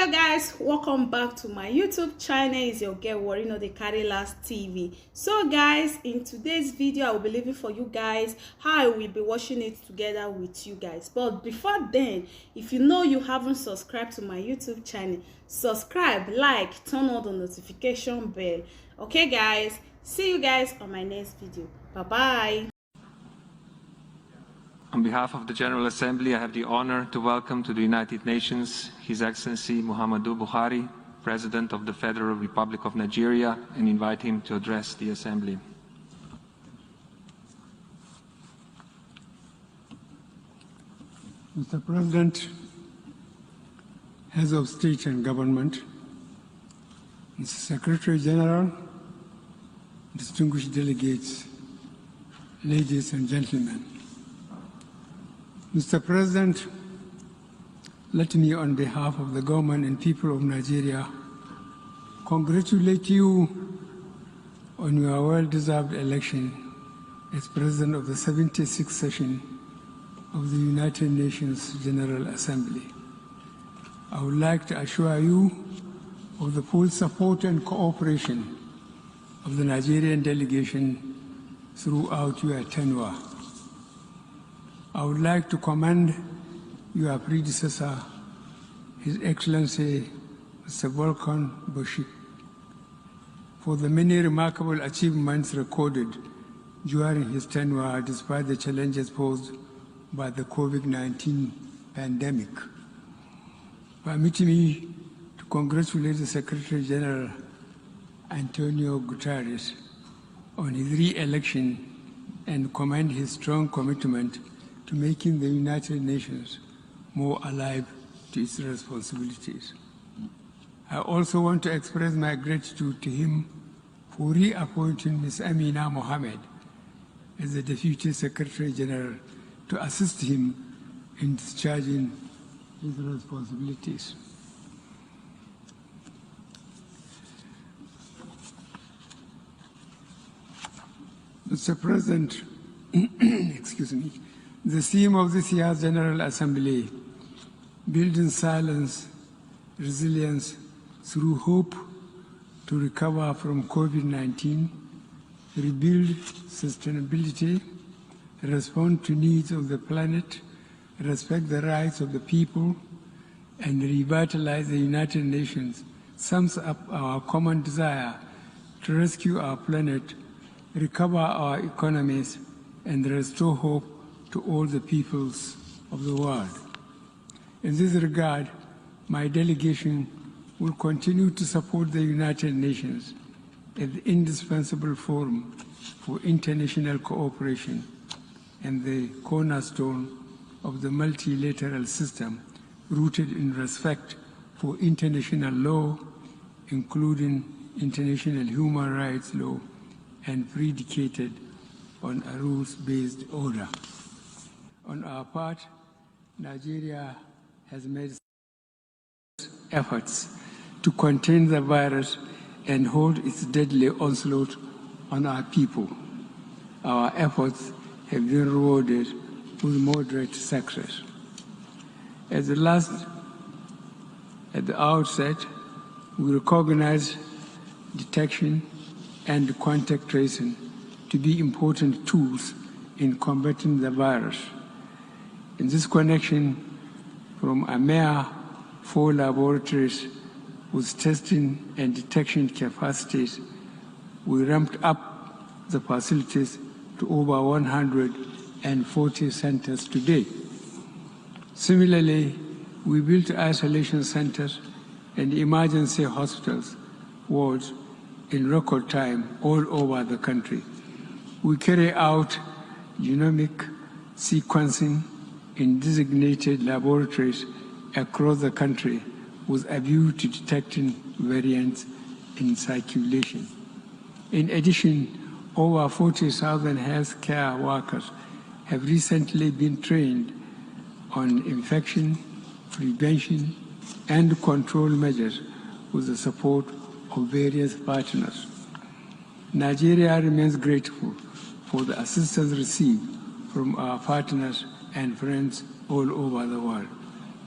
Hello guys, welcome back to my YouTube channel. It's your girl Warri, not the carry last TV. So guys, in today's video I will be leaving for you guys how I will be watching it together with you guys. But before then, if you know you haven't subscribed to my YouTube channel, subscribe, like, turn on the notification bell. Okay guys, see you guys on my next video. Bye bye. On behalf of the General Assembly, I have the honor to welcome to the United Nations His Excellency Muhammad Buhari, President of the Federal Republic of Nigeria, and invite him to address the Assembly. Mr. President, Heads of State and Government, Mr. Secretary General, distinguished delegates, ladies and gentlemen. Mr. President, let me, on behalf of the government and people of Nigeria, congratulate you on your well-deserved election as President of the 76th session of the United Nations General Assembly. I would like to assure you of the full support and cooperation of the Nigerian delegation throughout your tenure. I would like to commend your predecessor, His Excellency Mr. Volkan Bashir, for the many remarkable achievements recorded during his tenure despite the challenges posed by the COVID-19 pandemic. Permit me to congratulate the Secretary General Antonio Guterres on his re-election and commend his strong commitment to making the United Nations more alive to its responsibilities. I also want to express my gratitude to him for reappointing Ms. Amina Mohammed as the Deputy Secretary General to assist him in discharging his responsibilities. Mr. President, excuse me, the theme of this year's General Assembly, Building Silence, Resilience through Hope to Recover from COVID-19, Rebuild Sustainability, Respond to Needs of the Planet, Respect the Rights of the People, and Revitalize the United Nations, sums up our common desire to rescue our planet, recover our economies, and restore hope to all the peoples of the world. In this regard, my delegation will continue to support the United Nations as the indispensable forum for international cooperation and the cornerstone of the multilateral system rooted in respect for international law, including international human rights law, and predicated on a rules-based order. On our part, Nigeria has made efforts to contain the virus and hold its deadly onslaught on our people. Our efforts have been rewarded with moderate success. At the outset, we recognize detection and contact tracing to be important tools in combating the virus. In this connection, from a mere 4 laboratories with testing and detection capacities, we ramped up the facilities to over 140 centers today. Similarly, we built isolation centers and emergency hospitals wards in record time all over the country. We carry out genomic sequencing in designated laboratories across the country with a view to detecting variants in circulation. In addition, over 40,000 healthcare workers have recently been trained on infection, prevention, and control measures with the support of various partners. Nigeria remains grateful for the assistance received from our partners and friends all over the world.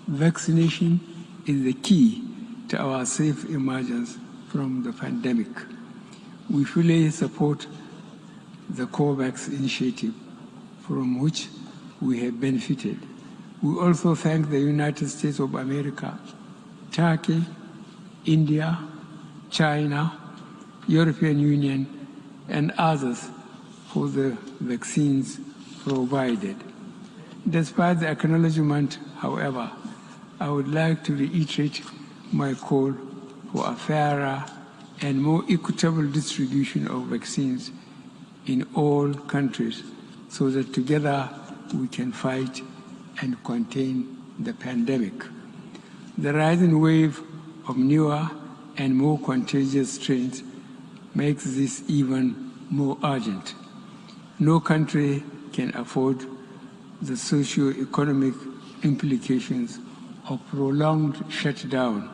Vaccination is the key to our safe emergence from the pandemic. We fully support the COVAX initiative, from which we have benefited. We also thank the United States of America, Turkey, India, China, European Union, and others for the vaccines provided. Despite the acknowledgement, however, I would like to reiterate my call for a fairer and more equitable distribution of vaccines in all countries so that together we can fight and contain the pandemic. The rising wave of newer and more contagious strains makes this even more urgent. No country can afford the socio-economic implications of prolonged shutdown.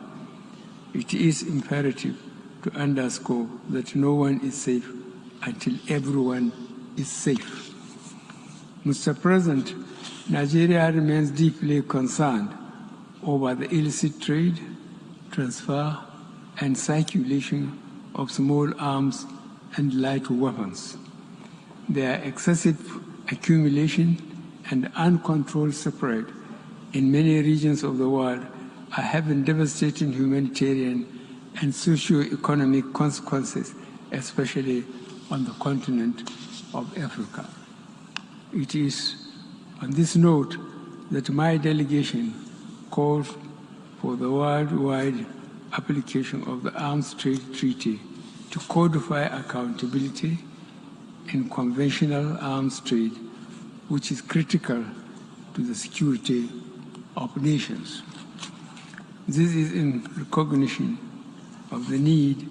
It is imperative to underscore that no one is safe until everyone is safe. Mr. President, Nigeria remains deeply concerned over the illicit trade, transfer, and circulation of small arms and light weapons. Their excessive accumulation and uncontrolled spread in many regions of the world are having devastating humanitarian and socio-economic consequences, especially on the continent of Africa. It is on this note that my delegation calls for the worldwide application of the Arms Trade Treaty to codify accountability in conventional arms trade, which is critical to the security of nations. This is in recognition of the need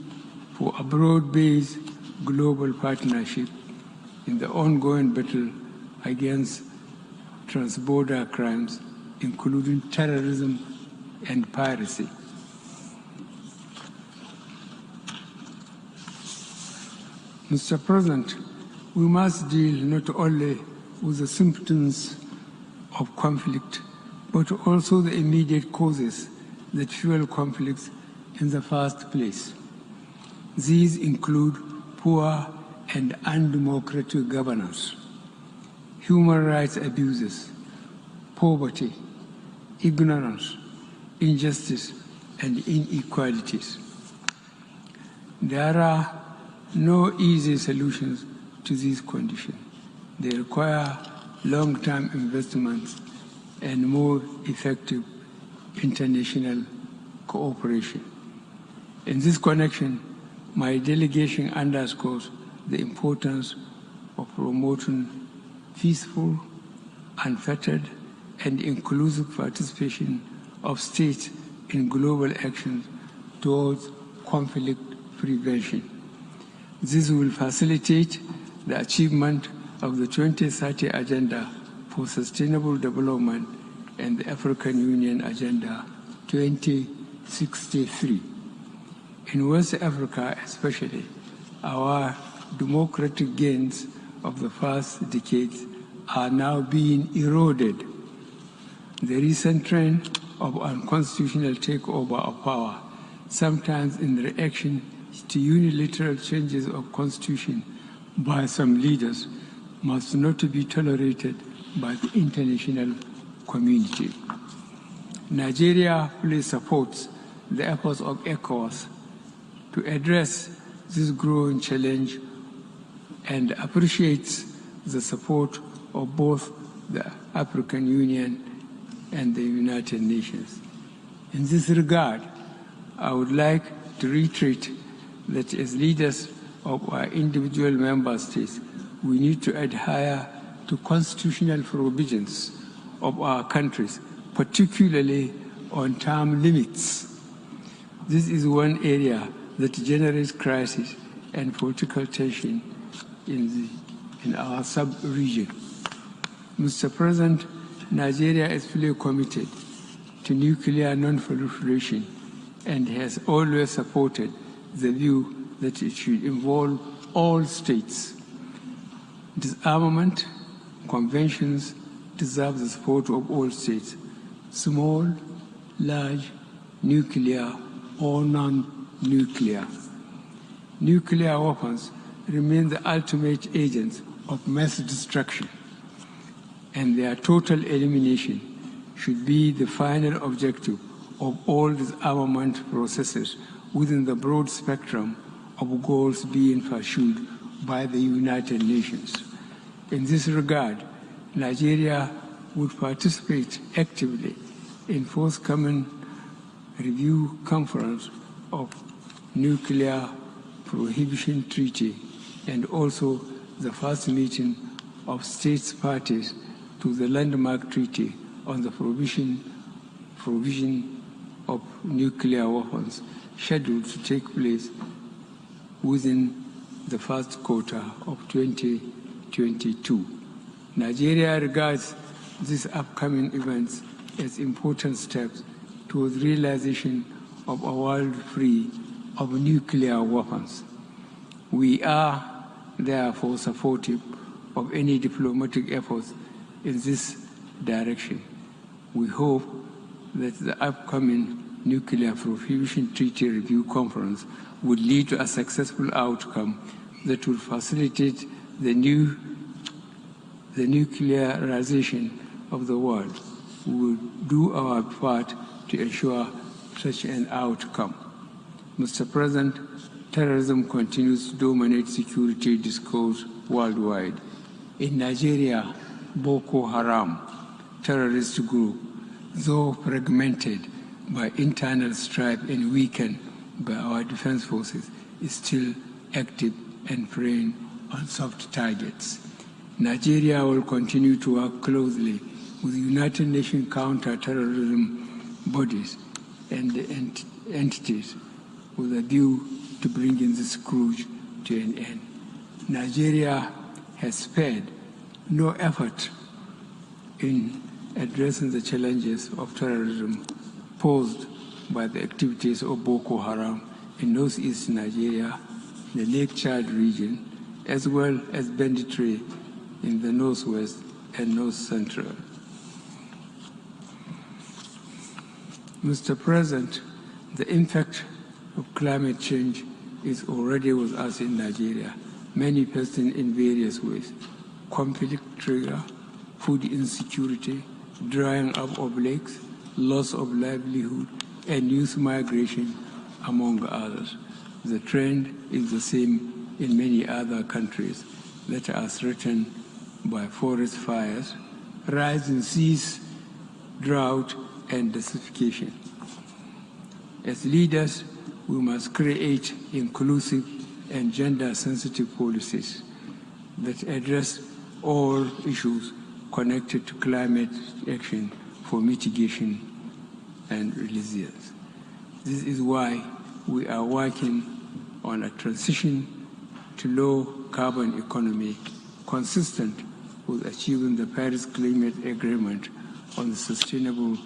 for a broad-based global partnership in the ongoing battle against transborder crimes, including terrorism and piracy. Mr. President, we must deal not only with the symptoms of conflict, but also the immediate causes that fuel conflicts in the first place. These include poor and undemocratic governance, human rights abuses, poverty, ignorance, injustice, and inequalities. There are no easy solutions to these conditions. They require long-term investments and more effective international cooperation. In this connection, my delegation underscores the importance of promoting peaceful, unfettered, and inclusive participation of states in global actions towards conflict prevention. This will facilitate the achievement of the 2030 Agenda for Sustainable Development and the African Union Agenda 2063. In West Africa especially, our democratic gains of the past decades are now being eroded. The recent trend of unconstitutional takeover of power, sometimes in reaction to unilateral changes of constitution by some leaders, must not be tolerated by the international community. Nigeria fully supports the efforts of ECOWAS to address this growing challenge and appreciates the support of both the African Union and the United Nations. In this regard, I would like to reiterate that as leaders of our individual member states, we need to adhere to constitutional provisions of our countries, particularly on term limits. This is one area that generates crisis and political tension in our sub-region. Mr. President, Nigeria is fully committed to nuclear non-proliferation and has always supported the view that it should involve all states. Disarmament conventions deserve the support of all states, small, large, nuclear, or non-nuclear. Nuclear weapons remain the ultimate agents of mass destruction, and their total elimination should be the final objective of all disarmament processes within the broad spectrum of goals being pursued by the United Nations. In this regard, Nigeria would participate actively in forthcoming review conference of Nuclear Prohibition Treaty and also the first meeting of states parties to the landmark treaty on the provision of nuclear weapons, scheduled to take place within the first quarter of 2022. Nigeria regards these upcoming events as important steps towards realization of a world free of nuclear weapons. We are therefore supportive of any diplomatic efforts in this direction. We hope that the upcoming Nuclear Prohibition Treaty Review Conference would lead to a successful outcome that will facilitate the nuclearization of the world. We will do our part to ensure such an outcome. Mr. President, terrorism continues to dominate security discourse worldwide. In Nigeria, Boko Haram, terrorist group, though fragmented by internal strife and weakened by our defense forces, is still active and preying on soft targets. Nigeria will continue to work closely with United Nations counter-terrorism bodies and entities with a view to bringing this scourge to an end. Nigeria has spared no effort in addressing the challenges of terrorism posed by the activities of Boko Haram in northeast Nigeria, the Lake Chad region, as well as banditry in the northwest and north central. Mr. President, the impact of climate change is already with us in Nigeria, manifesting in various ways: conflict trigger, food insecurity, drying up of lakes, loss of livelihood, and youth migration, among others. The trend is the same in many other countries that are threatened by forest fires, rising seas, drought, and desertification. As leaders, we must create inclusive and gender-sensitive policies that address all issues connected to climate action for mitigation and resilience. This is why we are working on a transition to low-carbon economy consistent with achieving the Paris Climate Agreement on the Sustainable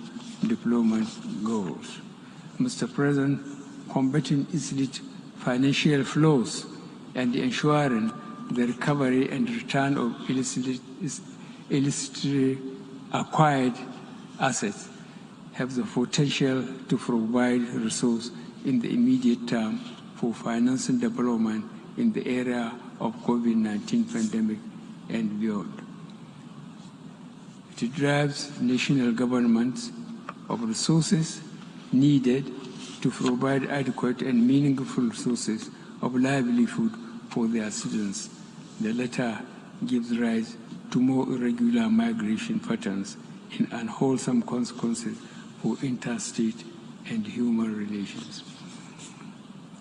Development Goals. Mr. President, combating illicit financial flows and ensuring the recovery and return of illicitly acquired assets have the potential to provide resources in the immediate term for financing development in the area of COVID-19 pandemic and beyond. It drives national governments of resources needed to provide adequate and meaningful sources of livelihood for their citizens. The latter gives rise to more irregular migration patterns and unwholesome consequences for interstate and human relations.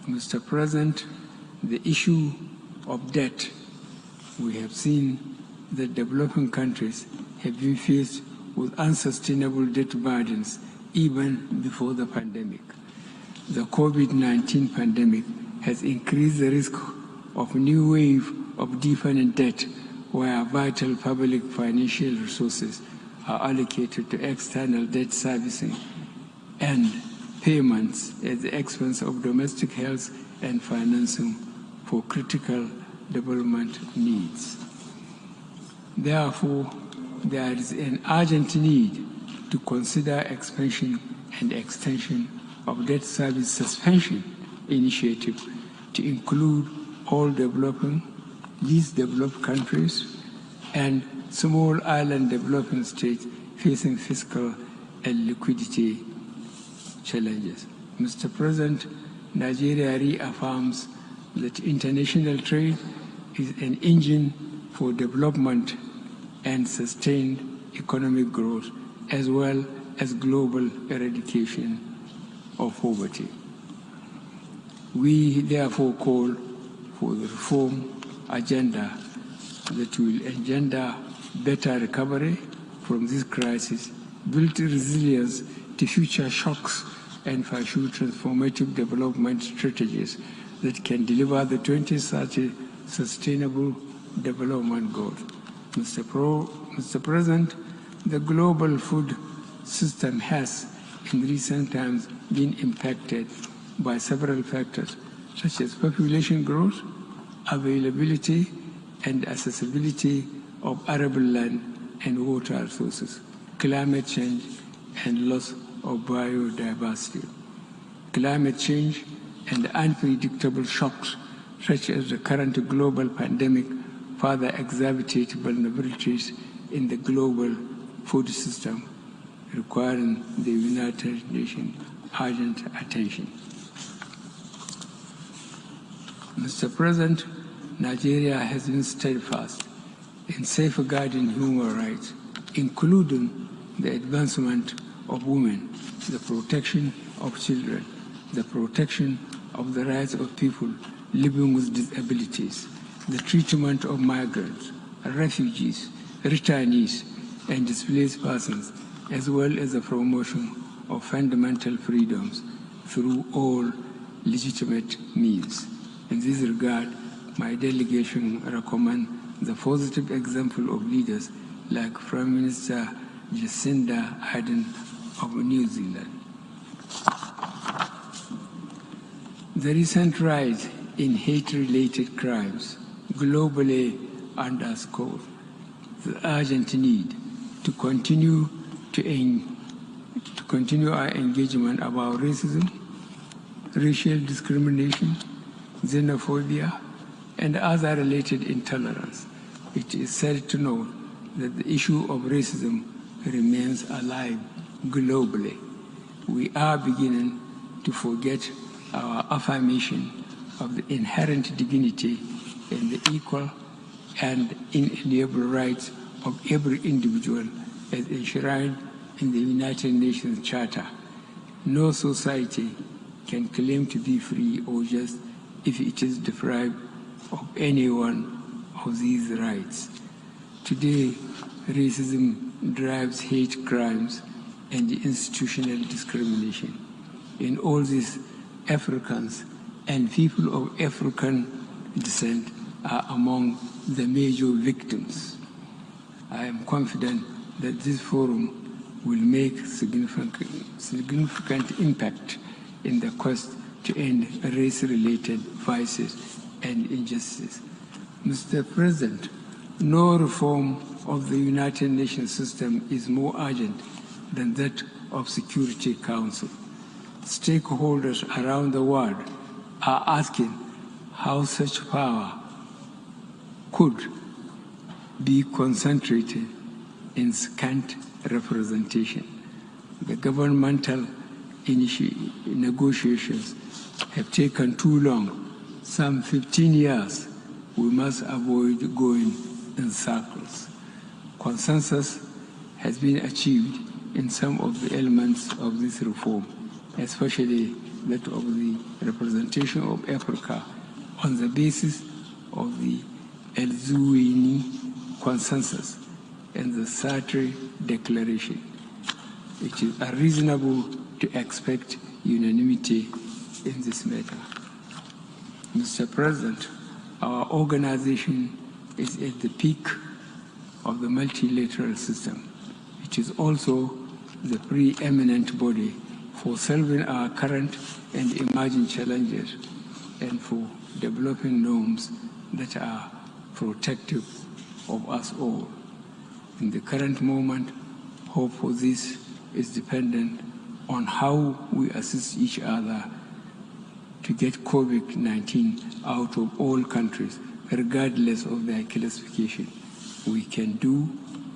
Mr. President, the issue of debt, we have seen that developing countries have been faced with unsustainable debt burdens even before the pandemic. The COVID-19 pandemic has increased the risk of a new wave of deepening debt where vital public financial resources are allocated to external debt servicing and payments at the expense of domestic health and financing for critical development needs. Therefore, there is an urgent need to consider expansion and extension of debt service suspension initiative to include all least developed countries and small island developing states facing fiscal and liquidity challenges. Mr. President, Nigeria reaffirms that international trade is an engine for development and sustained economic growth, as well as global eradication of poverty. We therefore call for the reform agenda that will engender better recovery from this crisis, build resilience to future shocks, and pursue transformative development strategies that can deliver the 2030 Sustainable Development Goals. Mr. President, the global food system has, in recent times, been impacted by several factors, such as population growth, availability and accessibility of arable land and water resources, climate change, and loss of biodiversity. Climate change and unpredictable shocks, such as the current global pandemic, further exacerbate vulnerabilities in the global food system, requiring the United Nations urgent attention. Mr. President, Nigeria has been steadfast in safeguarding human rights, including the advancement of women, the protection of children, the protection of the rights of people living with disabilities, the treatment of migrants, refugees, returnees, and displaced persons, as well as the promotion of fundamental freedoms through all legitimate means. In this regard, my delegation recommends the positive example of leaders like Prime Minister Jacinda Ardern of New Zealand. The recent rise in hate-related crimes globally underscores the urgent need to continue our engagement about racism, racial discrimination, xenophobia, and other related intolerance. It is sad to note that the issue of racism remains alive globally. We are beginning to forget our affirmation of the inherent dignity and the equal and inalienable rights of every individual as enshrined in the United Nations Charter. No society can claim to be free or just if it is deprived of any one of these rights. Today, racism drives hate crimes and institutional discrimination. In all this, Africans and people of African descent are among the major victims. I am confident that this forum will make significant impact in the quest to end race-related vices and injustice. Mr. President, no reform of the United Nations system is more urgent than that of Security Council. Stakeholders around the world are asking how such power could be concentrated in scant representation. The governmental negotiations have taken too long, some 15 years. We must avoid going in circles. Consensus has been achieved in some of the elements of this reform, especially that of the representation of Africa on the basis of the El-Zuwaini Consensus and the Sartre Declaration. It is unreasonable to expect unanimity in this matter. Mr. President, our organization is at the peak of the multilateral system. It is also the preeminent body for solving our current and emerging challenges and for developing norms that are protective of us all. In the current moment, hope for this is dependent on how we assist each other to get COVID-19 out of all countries, regardless of their classification. We can do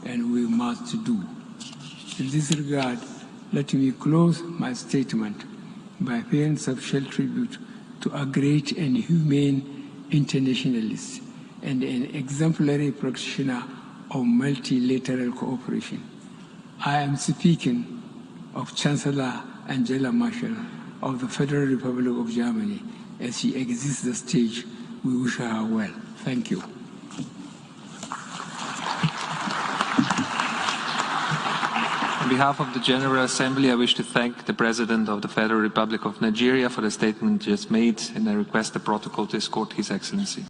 and we must do. In this regard, let me close my statement by paying special tribute to a great and humane internationalist and an exemplary practitioner of multilateral cooperation. I am speaking of Chancellor Angela Merkel of the Federal Republic of Germany. As she exits the stage, we wish her well. Thank you. On behalf of the General Assembly, I wish to thank the President of the Federal Republic of Nigeria for the statement just made, and I request the protocol to escort His Excellency.